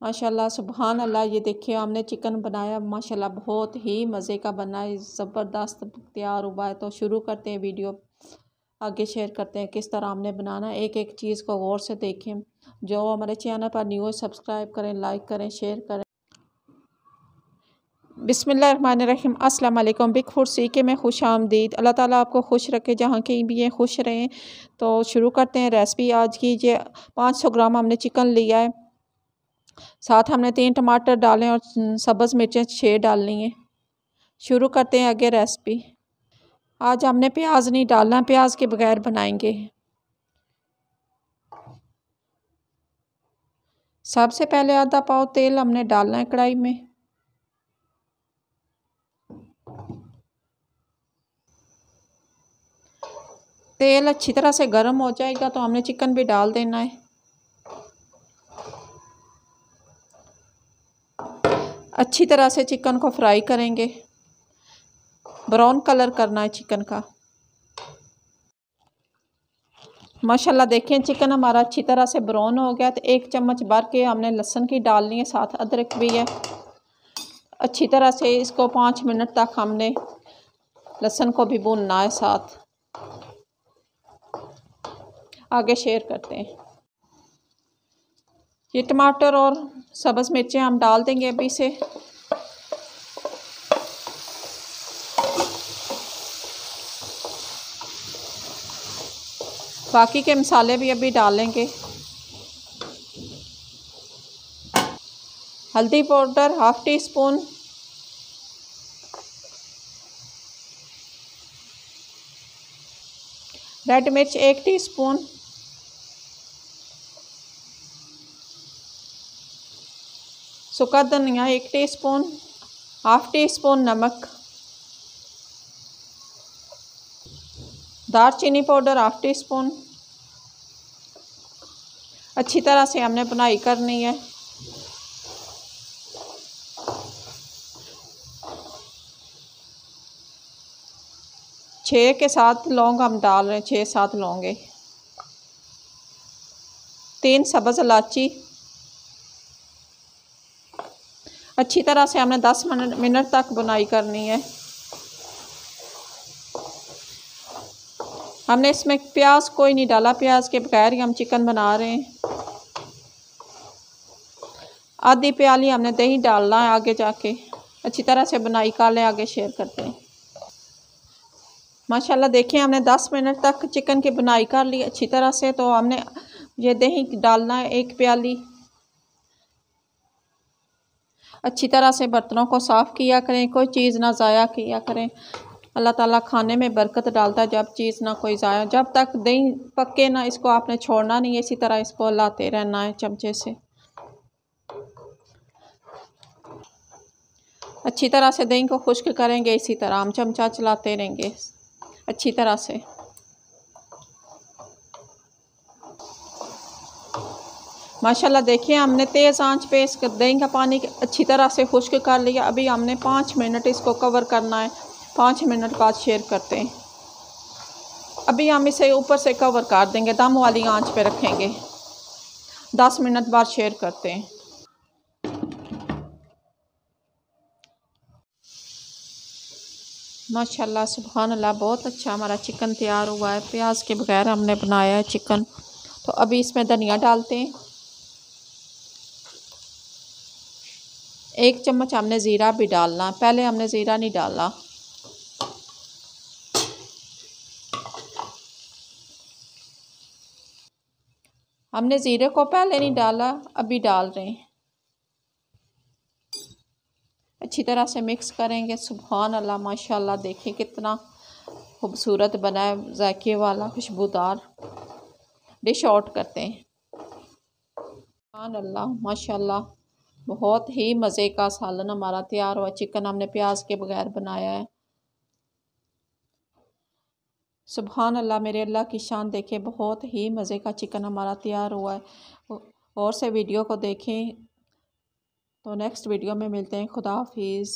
माशाल्लाह सुभान अल्लाह। ये देखिए हमने चिकन बनाया माशाल्लाह, बहुत ही मज़े का बना है, ज़बरदस्त तैयार हुआ है। तो शुरू करते हैं, वीडियो आगे शेयर करते हैं किस तरह हमने बनाना है। एक एक चीज़ को गौर से देखें। जो हमारे चैनल पर न्यू है सब्सक्राइब करें, लाइक करें, शेयर करें। बिस्मिल्लाहिर्रहमानिर्रहीम। अस्सलाम वालेकुम। बिग फूड सीखे में खुश आमदीद। अल्लाह ताला आपको खुश रखे, जहाँ कहीं भी हैं खुश रहें। तो शुरू करते हैं रेसिपी आज की। ये 500 ग्राम हमने चिकन लिया है, साथ हमने 3 टमाटर डालें और सब्ज़ मिर्चें 6 डालनी है। शुरू करते हैं आगे रेसिपी। आज हमने प्याज नहीं डालना, प्याज के बगैर बनाएंगे। सबसे पहले आधा पाव तेल हमने डालना है कढ़ाई में। तेल अच्छी तरह से गर्म हो जाएगा तो हमने चिकन भी डाल देना है। अच्छी तरह से चिकन को फ्राई करेंगे, ब्राउन कलर करना है चिकन का। माशाल्लाह देखें चिकन हमारा अच्छी तरह से ब्राउन हो गया। तो 1 चम्मच भर के हमने लहसुन की डालनी है, साथ अदरक भी है। अच्छी तरह से इसको 5 मिनट तक हमने लहसुन को भी भूनना है। साथ आगे शेयर करते हैं। ये टमाटर और सब्ज़ मिर्चें हम डाल देंगे अभी से। बाकी के मसाले भी अभी डालेंगे। हल्दी पाउडर 1/2 टीस्पून, रेड मिर्च 1 टीस्पून, सूखा धनिया 1 टीस्पून, 1/2 टीस्पून नमक, दालचीनी पाउडर 1/2 टीस्पून। अच्छी तरह से हमने बुनाई करनी है। छः के 7 लौंग हम डाल रहे हैं, 6-7 लौंगे, 3 सब्ज़ इलायची। अच्छी तरह से हमने 10 मिनट तक बुनाई करनी है। हमने इसमें प्याज कोई नहीं डाला, प्याज के बगैर ही हम चिकन बना रहे हैं। आधी प्याली हमने दही डालना है आगे जाके। अच्छी तरह से बुनाई कर लें, आगे शेयर करते हैं। माशाल्लाह देखिए हमने 10 मिनट तक चिकन की बुनाई कर ली अच्छी तरह से। तो हमने ये दही डालना है 1 प्याली। अच्छी तरह से बर्तनों को साफ़ किया करें, कोई चीज़ ना ज़ाया किया करें। अल्लाह ताला खाने में बरकत डालता है जब चीज़ ना कोई ज़ाया। जब तक दही पके ना, इसको आपने छोड़ना नहीं है, इसी तरह इसको हिलाते रहना है चमचे से। अच्छी तरह से दही को खुश्क करेंगे, इसी तरह हम चमचा चलाते रहेंगे अच्छी तरह से। माशाल्लाह देखिए हमने तेज़ आंच पे इस दही का पानी अच्छी तरह से खुश्क कर लिया। अभी हमने 5 मिनट इसको कवर करना है। 5 मिनट बाद शेयर करते हैं। अभी हम इसे ऊपर से कवर कर देंगे, दम वाली आंच पे रखेंगे। 10 मिनट बाद शेयर करते हैं। माशाल्लाह सुभान अल्लाह, बहुत अच्छा हमारा चिकन तैयार हुआ है। प्याज के बगैर हमने बनाया है चिकन। तो अभी इसमें धनिया डालते हैं। 1 चम्मच हमने ज़ीरा भी डालना, पहले हमने ज़ीरा नहीं डाला। हमने ज़ीरे को पहले नहीं डाला, अभी डाल रहे हैं। अच्छी तरह से मिक्स करेंगे। सुभान अल्लाह माशाल्लाह देखिए कितना खूबसूरत बना है, जायके वाला खुशबूदार। डिश आउट करते हैं। सुभान अल्लाह माशाल्लाह, बहुत ही मज़े का सालन हमारा तैयार हुआ। चिकन हमने प्याज के बगैर बनाया है। सुभान अल्लाह, मेरे अल्लाह की शान देखे, बहुत ही मज़े का चिकन हमारा तैयार हुआ है। और से वीडियो को देखें। तो नेक्स्ट वीडियो में मिलते हैं। खुदा हाफिज़।